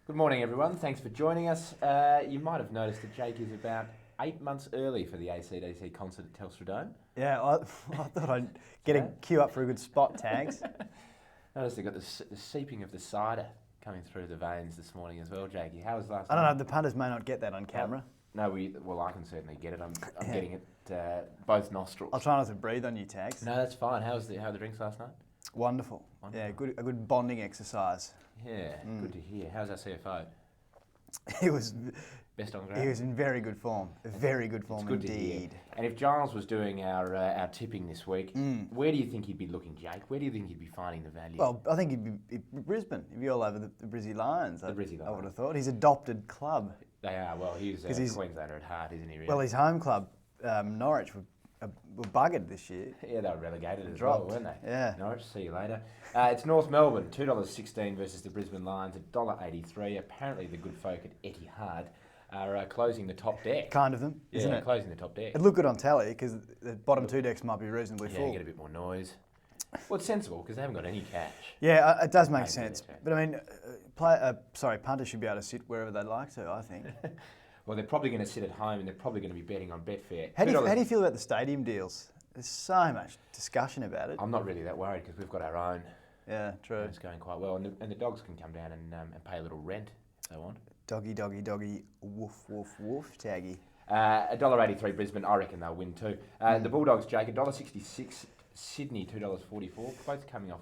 Good morning, everyone. Thanks for joining us. You might have noticed that Jake is about 8 months early for the AC/DC concert at Telstra Dome. Yeah, I thought I'd get a queue up for a good spot, Tags. Noticed they got the seeping of the cider coming through the veins this morning as well, Jakey. How was last I night? don't know, the punters may not get that on camera. No, I can certainly get it. I'm getting it both nostrils. I'll try not to breathe on you, Tags. No, that's fine. How were the drinks last night? Wonderful. Yeah, a good bonding exercise. Yeah, good to hear. How's our CFO? He was best on ground. He was in very good form. Very good form good indeed. To hear. And if Giles was doing our tipping this week, where do you think he'd be looking, Jake? Where do you think he'd be finding the value? Well, I think he'd be Brisbane. He'd be all over the Brizzy Lions. The Brizzy Lions. I would have thought. His adopted club. They are. Well, he's a Queenslander at heart, isn't he, really? Well, his home club, Norwich, were buggered this year. Yeah, they were relegated as Dropped. well, weren't they? Yeah. Norwich, see you later. It's North Melbourne, $2.16 versus the Brisbane Lions at $1.83. Apparently the good folk at Etihad are closing the top deck. Kind of them, isn't it? Closing the top deck. It looked good on tally because the bottom two decks might be reasonably full. Yeah, get a bit more noise. Well, it's sensible because they haven't got any cash. Yeah, it does make sense. But I mean, punters should be able to sit wherever they'd like to, I think. Well, they're probably going to sit at home and they're probably going to be betting on Betfair. How do you feel about the stadium deals? There's so much discussion about it. I'm not really that worried because we've got our own. Yeah, true. It's going quite well. And the dogs can come down and pay a little rent if they want. Doggy, doggy, doggy, woof, woof, woof, Taggy. $1.83 Brisbane, I reckon they'll win too. The Bulldogs, Jake, $1.66, Sydney, $2.44, both coming off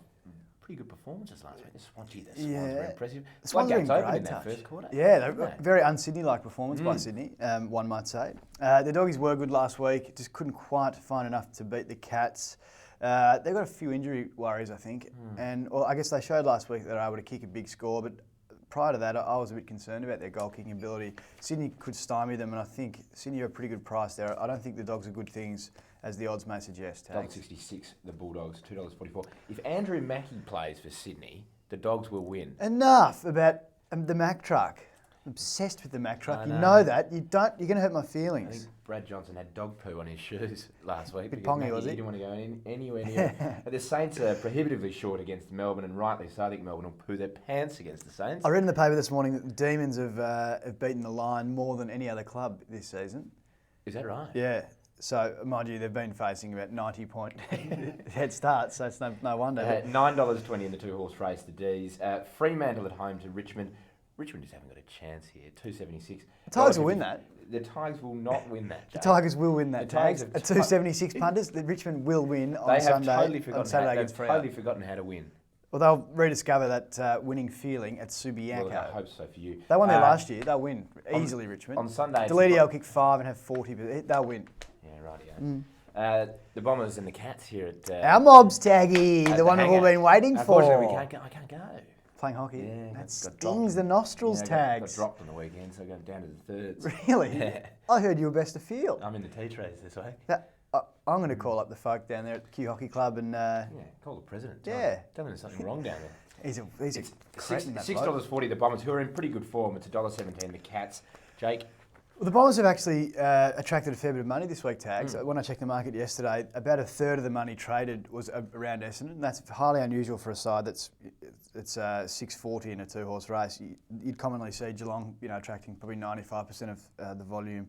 pretty good performances last week. The Swans were impressive. The Swans were in open in great that touch. first quarter. Yeah, they were very un-Sydney-like performance by Sydney, one might say. The Doggies were good last week, just couldn't quite find enough to beat the Cats. They've got a few injury worries, I think, and I guess they showed last week that they were able to kick a big score, but prior to that, I was a bit concerned about their goal-kicking ability. Sydney could stymie them, and I think Sydney are a pretty good price there. I don't think the Dogs are good things, as the odds may suggest. $1.66, the Bulldogs, $2.44. If Andrew Mackie plays for Sydney, the Dogs will win. Enough about the Mack truck. I'm obsessed with the Mack truck. You know that. You're going to hurt my I feelings. think Brad Johnson had dog poo on his shoes last week. Bit pongy, was he? He didn't want to go anywhere near it. The Saints are prohibitively short against Melbourne, and rightly so. I think Melbourne will poo their pants against the Saints. I read in the paper this morning that the Demons have beaten the Line more than any other club this season. Is that right? Yeah. So, mind you, they've been facing about 90-point head starts, so it's no wonder. $9.20 in the two-horse race, the D's. Fremantle at home to Richmond. Richmond just haven't got a chance here. $2.76. The Tigers will win that. The Tigers will not win that, Jake. The Tigers will win that, Tags. At $2.76 punters, the Richmond will win on Sunday. They've totally forgotten how to win. Well, they'll rediscover that winning feeling at Subiaco. Well, I hope so for you. They won there last year. They'll win easily, Richmond. On Sunday... Deledio will kick 5 and have 40, but they'll win. Yeah, rightio. The Bombers and the Cats here at... Our mob's, Taggy, the one we've all been waiting for. Unfortunately, I can't go. Playing hockey? Yeah, that stings the nostrils, Tags. I got dropped on the weekend, so I go down to the thirds. Really? Yeah. I heard you were best of field. I'm in the tea trees this week. I'm going to call up the folk down there at the Q Hockey Club and... call the president. Tell him there's something wrong down there. He's a $6.40 the Bombers, who are in pretty good form. It's $1.17 the Cats. Jake? Well, the Bombers have actually attracted a fair bit of money this week, Tags. When I checked the market yesterday, about a third of the money traded was around Essendon. And that's highly unusual for a side that's $6.40 in a two-horse race. You'd commonly see Geelong, attracting probably 95% of the volume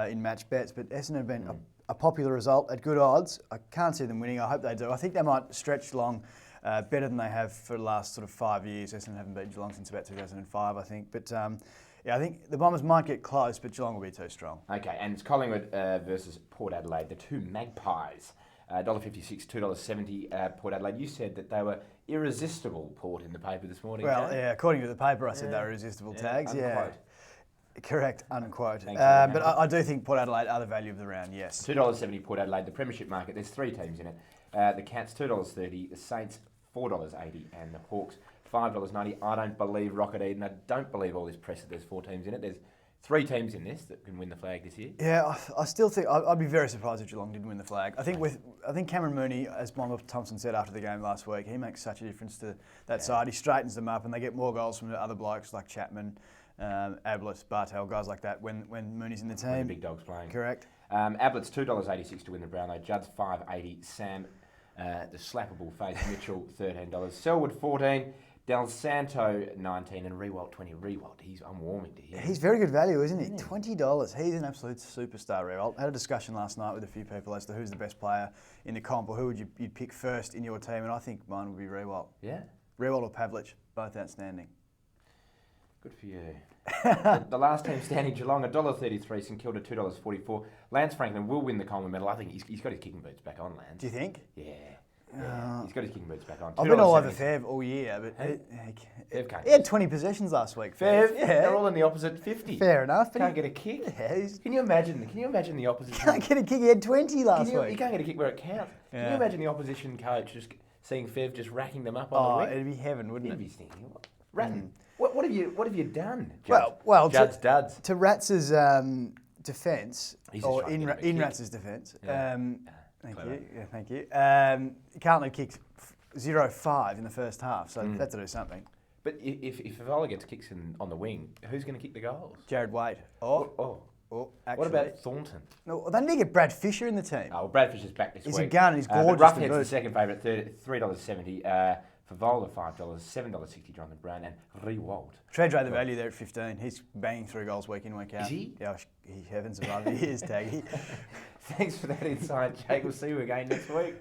in match bets. But Essendon have been a popular result at good odds. I can't see them winning. I hope they do. I think they might stretch Geelong better than they have for the last sort of 5 years. Essendon haven't beaten Geelong since about 2005, I think. But I think the Bombers might get close, but Geelong will be too strong. Okay, and it's Collingwood versus Port Adelaide, the two Magpies. $1.56, $2.70 Port Adelaide. You said that they were irresistible, Port, in the paper this morning. Well, yeah, according to the paper, I said they were irresistible, Tags. Unquote. Correct, unquote. Thanks, but I do think Port Adelaide are the value of the round, yes. $2.70 Port Adelaide, the premiership market. There's 3 teams in it. The Cats, $2.30. The Saints, $4.80. And the Hawks, $5.90. I don't believe Rocket Eden. I don't believe all this press that there's 4 teams in it. There's 3 teams in this that can win the flag this year. Yeah, I still think I'd be very surprised if Geelong didn't win the flag. I think Cameron Mooney, as Bob Thompson said after the game last week, he makes such a difference to that side. He straightens them up, and they get more goals from the other blokes like Chapman, Ablett, Bartel, guys like that when Mooney's in the team. When the big dog's playing. Correct. Ablett's $2.86 to win the Brownlow. Judd's $5.80. Sam, the slappable face Mitchell, $13. Selwood, $14. Del Santo 19 and Rewalt 20. Rewalt, I'm warming to him. He's very good value, isn't he? $20. He's an absolute superstar, Rewalt. Had a discussion last night with a few people as to who's the best player in the comp or who would you'd pick first in your team, and I think mine would be Rewalt. Yeah? Rewalt or Pavlich, both outstanding. Good for you. The last team standing, Geelong, $1.33, St Kilda $2.44. Lance Franklin will win the Coleman medal. I think he's got his kicking boots back on, Lance. Do you think? Yeah. He's got his kicking boots back on. I've been all over Fev all year, but he had 20 possessions last week. Fev, they're all in the opposite 50. Fair enough. Can't get a kick. Yeah, Can you imagine the opposition? Can't get a kick. He had 20 last You week. can't get a kick where it counts. Yeah. Can you imagine the opposition coach just seeing Fev just racking them up on the wing? It'd be heaven, wouldn't It'd it? be stinking. Ratton, what have you done? Well, Judd's duds. to Ratz's defence, He's or just trying in to get him a kick. Ratz's defence. Yeah. Thank Clever. you. Yeah, thank you. Carlton kicked 0-5 in the first half, so that's to do something. But if Favola gets kicks on the wing, who's going to kick the goals? Jared Waite. Oh. Actually, What about Thornton? No, they need to get Brad Fisher in the team. Oh, Bradford's is back this week. He's a gun and he's gorgeous. But Roughhead's the second favourite, $3.70. Favola $5, $7.60 Jonathan Brown, and Rewalt. Trade rate the value there at 15. He's banging through goals week in, week out. Is he? Yeah, heavens above, he is, Taggy. Thanks for that insight, Jake. We'll see you again next week.